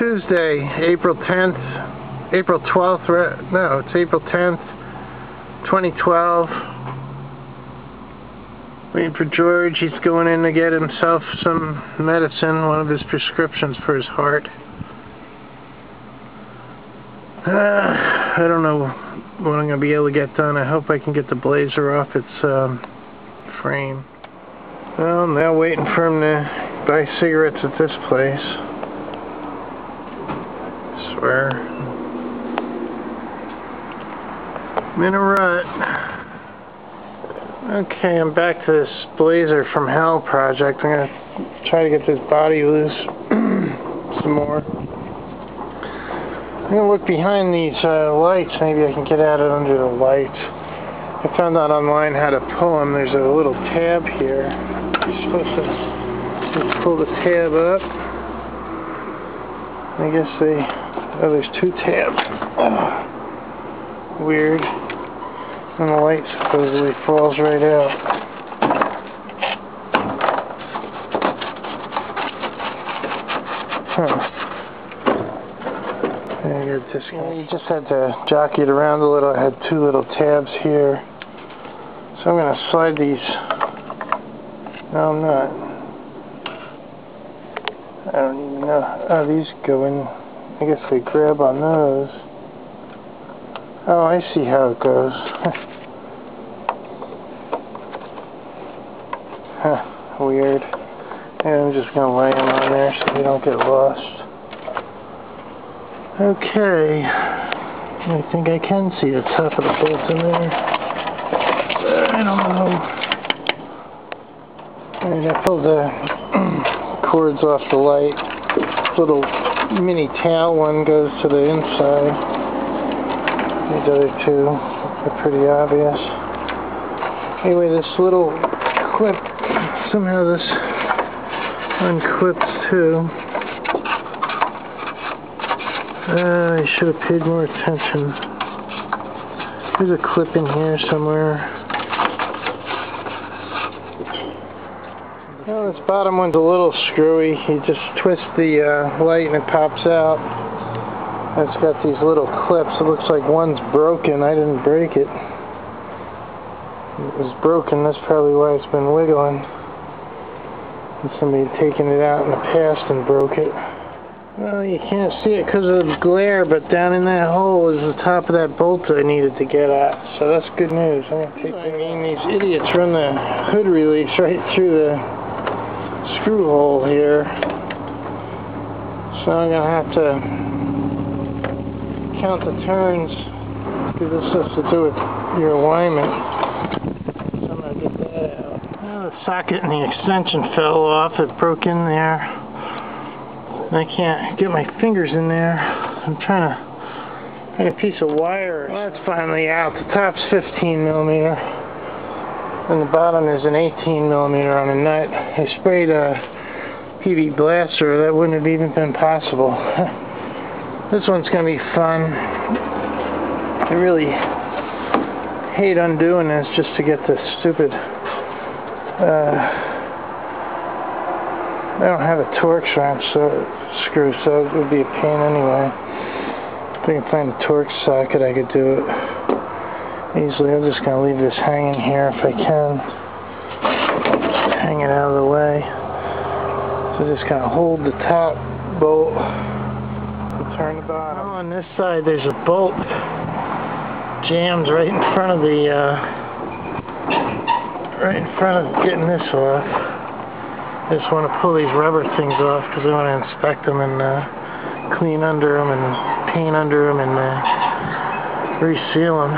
Tuesday, April 10th, April 12th, no, it's April 10th, 2012. Waiting for George. He's going in to get himself some medicine, one of his prescriptions for his heart. I don't know what I'm going to be able to get done. I hope I can get the Blazer off its frame. Well, I'm now waiting for him to buy cigarettes at this place. I swear. I'm in a rut. Okay, I'm back to this Blazer from Hell project. I'm going to try to get this body loose some more. I'm going to look behind these lights. Maybe I can get at it under the lights. I found out online how to pull them. There's a little tab here. You're supposed to just pull the tab up. I guess oh, there's two tabs. Oh, weird. And the light supposedly falls right out. Huh. You just had to jockey it around a little. I had two little tabs here. So I'm going to slide these. No, I'm not. I don't even know. Oh, these go in. I guess they grab on those. Oh, I see how it goes. Huh, weird. Yeah, I'm just going to lay them on there so they don't get lost. Okay, I think I can see the top of the bolt in there. I don't know. Alright, I pulled the cords off the light. Little mini tail one goes to the inside. These other two are pretty obvious. Anyway, this little clip, somehow this unclips too. I should have paid more attention. There's a clip in here somewhere. Well, this bottom one's a little screwy. You just twist the light and it pops out. It's got these little clips. It looks like one's broken. I didn't break it. It was broken. That's probably why it's been wiggling. And somebody had taken it out in the past and broke it. Well, you can't see it because of the glare, but down in that hole is the top of that bolt I needed to get at. So that's good news. I'm gonna take these idiots run the hood release right through the screw hole here. So I'm going to have to count the turns, because this has to do with your alignment. So I'm going to get that out. Well, the socket and the extension fell off. It broke in there. I can't get my fingers in there. I'm trying to get a piece of wire. Well, that's finally out. The top's 15 millimeter, and the bottom is an 18 millimeter on a nut. I sprayed a Chevy Blazer. That wouldn't have even been possible. This one's going to be fun. I really hate undoing this just to get this stupid. I don't have a Torx wrench screw, so it would be a pain anyway. If I can find a Torx socket, I could do it easily. I'm just going to leave this hanging here if I can. Hang it out of the way. So just kind of hold the top bolt and turn the bottom. Well, on this side there's a bolt jammed right in front of the getting this off. I just want to pull these rubber things off because I want to inspect them and clean under them and paint under them and reseal them.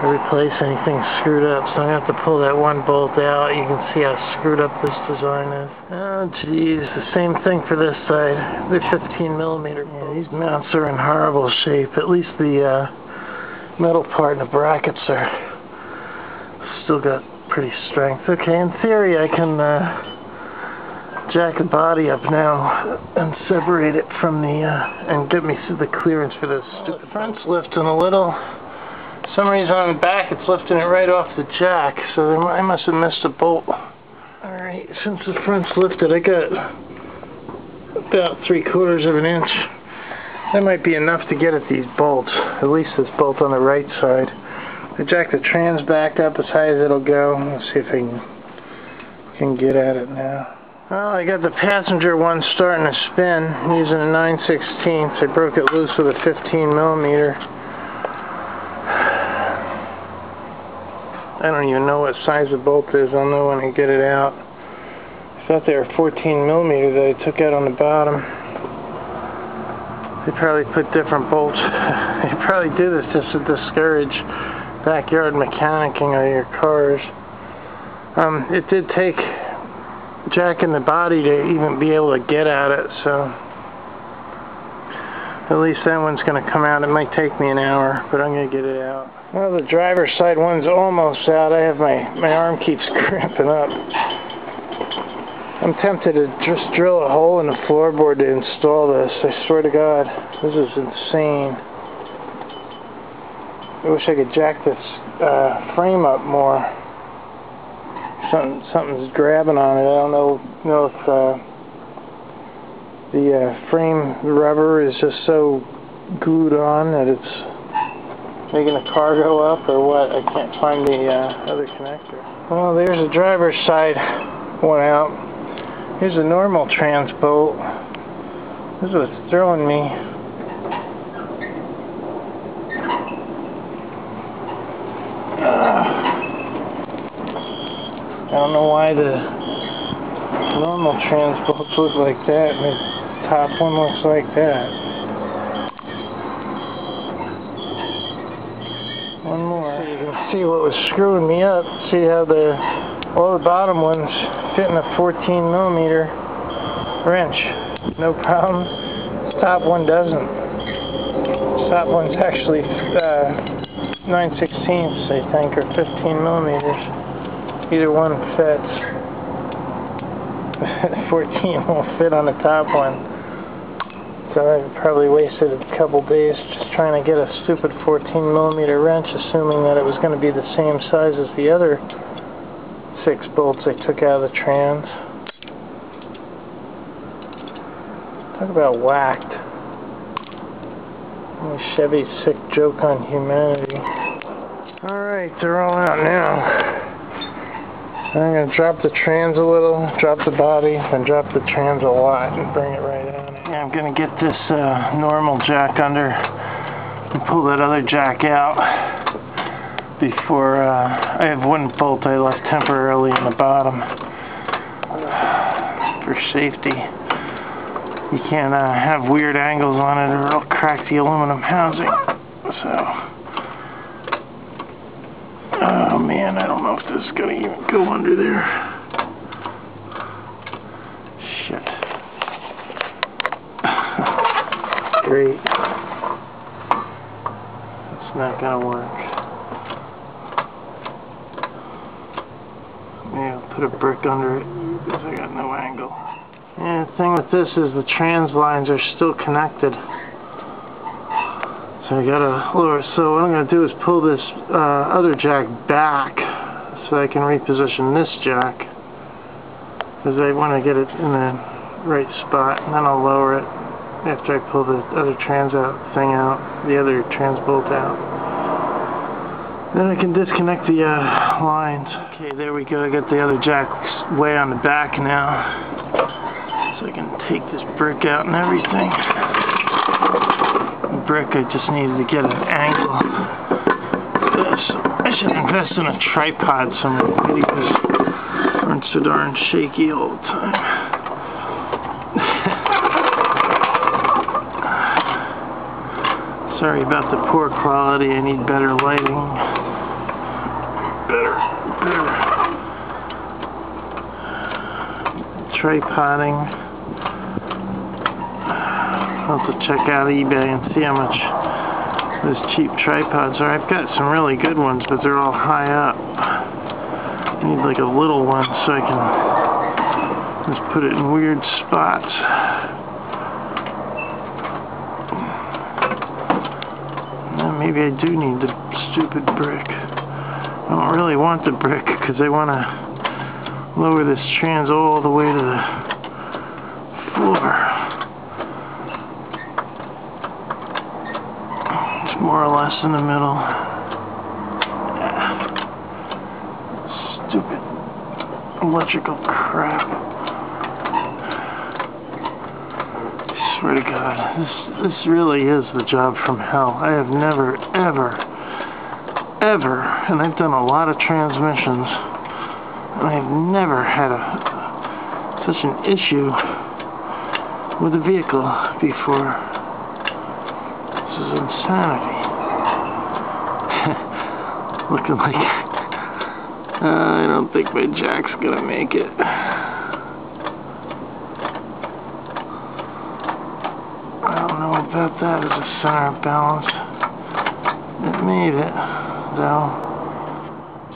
Replace anything screwed up. So I'm going to have to pull that one bolt out. You can see how screwed up this design is. Oh geez, the same thing for this side. They're 15 millimeter. Yeah, these mounts are in horrible shape. At least the metal part and the brackets are still got pretty strength. Okay, in theory I can jack the body up now and separate it from the and get me the clearance for this stupid. The front's lifting a little. For some reason on the back it's lifting it right off the jack, so I must have missed a bolt. Alright, since the front's lifted, I got about 3/4 of an inch. That might be enough to get at these bolts, at least this bolt on the right side. I jacked the trans back up as high as it'll go. Let's see if I can get at it now. Well, I got the passenger one starting to spin using a 9/16. I broke it loose with a 15mm. I don't even know what size the bolt is. I'll know when I get it out. I thought they were 14mm that I took out on the bottom. They probably put different bolts. They probably do this just to discourage backyard mechanicking of your cars. It did take jacking the body to even be able to get at it, so at least that one's going to come out. It might take me an hour, but I'm going to get it out. Well, the driver's side one's almost out. I have my arm keeps cramping up. I'm tempted to just drill a hole in the floorboard to install this. I swear to God, this is insane. I wish I could jack this frame up more. Something's grabbing on it. I don't know if the frame rubber is just so glued on that it's making the car go up or what. I can't find the other connector. Well, there's the driver's side one out. Here's a normal trans bolt. This is what's throwing me. I don't know why the normal trans bolts look like that and the top one looks like that. One more. So you can see what was screwing me up. See how all the bottom ones fit in a 14mm wrench. No problem. This top one doesn't. This top one's actually 9/16, I think, or 15mm. Either one fits. 14 won't fit on the top one. So I probably wasted a couple days just trying to get a stupid 14mm wrench, assuming that it was going to be the same size as the other 6 bolts I took out of the trans. Talk about whacked. Chevy's sick joke on humanity. Alright, they're all out now. I'm going to drop the trans a little, drop the body, and drop the trans a lot and bring it right on. Yeah, I'm going to get this normal jack under and pull that other jack out before I have one bolt I left temporarily in the bottom for safety. You can't have weird angles on it or it'll crack the aluminum housing. So, oh man, I don't know if this is going to even go under there. Shit. Great. It's not going to work. Maybe I'll put a brick under it because I got no angle. Yeah, the thing with this is the trans lines are still connected. So I gotta lower. So what I'm gonna do is pull this other jack back so I can reposition this jack because I want to get it in the right spot, and then I'll lower it after I pull the other trans out the other trans bolt out. Then I can disconnect the lines. Okay, there we go. I got the other jack way on the back now. So I can take this brick out and everything. The brick, I just needed to get an angle. I should invest in a tripod somewhere. Videos aren't so darn shaky all the time. Sorry about the poor quality. I need better lighting. Better tripoding. I'll have to check out eBay and see how much those cheap tripods are. I've got some really good ones, but they're all high up. I need like a little one so I can just put it in weird spots. Now maybe I do need the stupid brick. I don't really want the brick because I want to lower this trans all the way to the floor. It's more or less in the middle. Yeah. Stupid electrical crap. I swear to God, this really is the job from hell. I have never, ever, and I've done a lot of transmissions, and I've never had such an issue with a vehicle before. This is insanity. Looking like I don't think my jack's gonna make it. I don't know about that as a center of balance. It made it, though.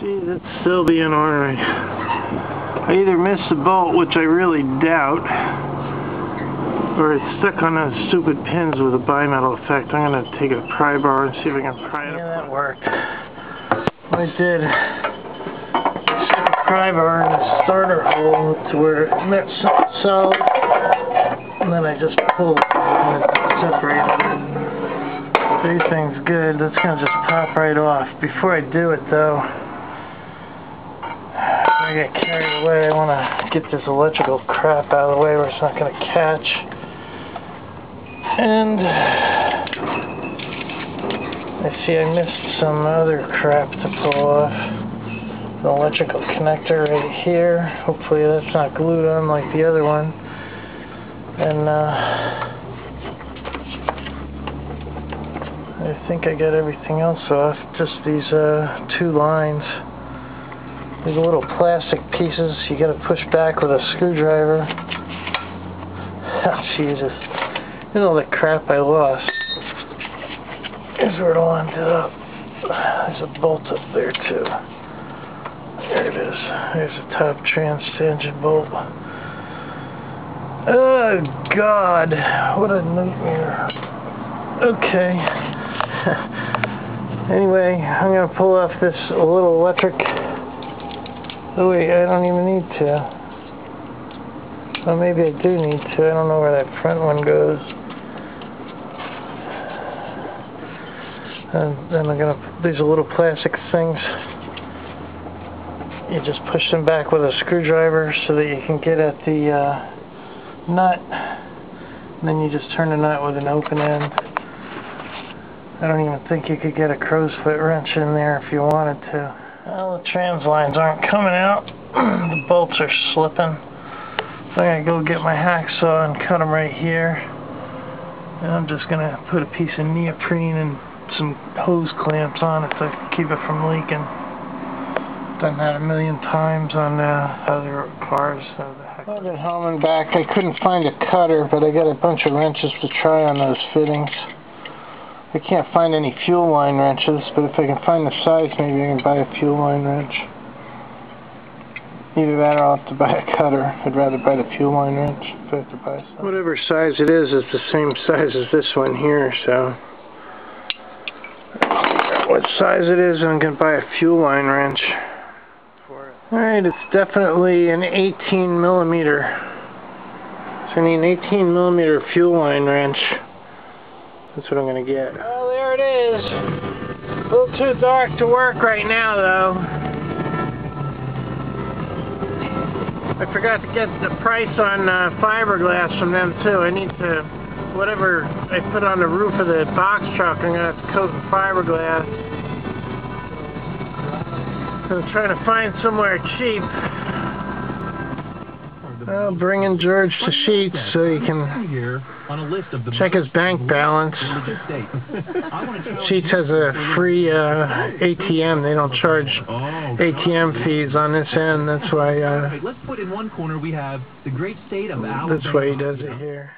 Geez, it's still being ornery. I either missed the bolt, which I really doubt, or it's stuck on those stupid pins with a bimetal effect. I'm gonna take a pry bar and see if I can pry it. Yeah, that worked. I did. Pry bar in the starter hole to where it met solid, and then I just pulled and it separated it. Everything's good. That's gonna just pop right off. Before I do it though, I get carried away. I want to get this electrical crap out of the way where it's not going to catch. And I see I missed some other crap to pull off. The electrical connector right here. Hopefully that's not glued on like the other one. And I think I got everything else off. Just these two lines. These little plastic pieces you gotta push back with a screwdriver. Oh, Jesus. Look at all the crap I lost. Here's where it all ended up. There's a bolt up there too. There it is. There's a top trans tangent bolt. Oh God, what a nightmare. Okay. Anyway, I'm gonna pull off this little electric. Oh wait, I don't even need to. Well, maybe I do need to. I don't know where that front one goes. And then I'm gonna, these are little plastic things. You just push them back with a screwdriver so that you can get at the nut. And then you just turn the nut with an open end. I don't even think you could get a crow's foot wrench in there if you wanted to. Well, the trans lines aren't coming out. The bolts are slipping. So I'm going to go get my hacksaw and cut them right here. And I'm just going to put a piece of neoprene and some hose clamps on it to keep it from leaking. Done that a million times on other cars. So I've been hauling back. I couldn't find a cutter, but I got a bunch of wrenches to try on those fittings. I can't find any fuel line wrenches, but if I can find the size, maybe I can buy a fuel line wrench. Either that or I'll have to buy a cutter. I'd rather buy the fuel line wrench if I have to buy something. Whatever size it is, it's the same size as this one here, so I'll figure out what size it is and I'm going to buy a fuel line wrench for it. Alright, it's definitely an 18 millimeter. So I need an 18 millimeter fuel line wrench. That's what I'm going to get. Well, there it is. A little too dark to work right now, though. I forgot to get the price on fiberglass from them, too. I need to, whatever I put on the roof of the box truck, I'm going to have to coat in fiberglass. I'm trying to find somewhere cheap. I'll bring in George to Sheets so he can check his bank balance. Sheets has a free ATM. They don't charge ATM fees on this end. That's why. Let's put in one corner we have the great state of Alabama. That's why he does it here.